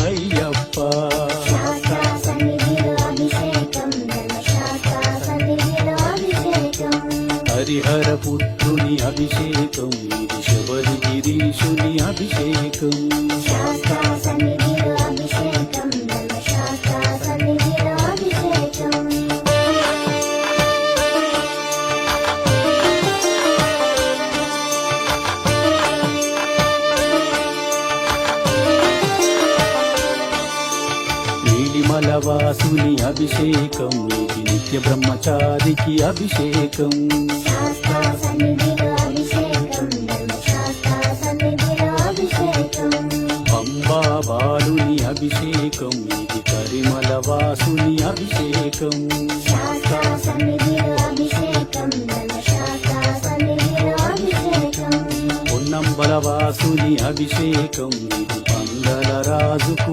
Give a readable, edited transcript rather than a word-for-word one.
అయ్యప్ప. శాస్తా సన్నిధిలో అభిషేకం, ధర్మశాస్తా సన్నిధిలో అభిషేకం. హరిహర పుత్రుని అభిషేకం, ఇది శబరిగిరీశుని అభిషేకం. శాస్తా సన్నిధిలో అభిషేకం, ధర్మశాస్తా సన్నిధిలో అభిషేకం. నీలిమలవాసుని అభిషేకం, ఇది నిత్య బ్రహ్మచారికి అభిషేకం. శాస్తా సన్నిధిలో అభిషేకం, ధర్మశాస్తా సన్నిధిలో అభిషేకం. పంబా బాలుని అభిషేకం, ఇది కరిమలవాసుని అభిషేకం. శాస్తా సన్నిధిలో అభిషేకం, ధర్మశాస్తా సన్నిధిలో అభిషేకం. పొన్నంబలవాసుని అభిషేకం, ఇది పందల రాజుకు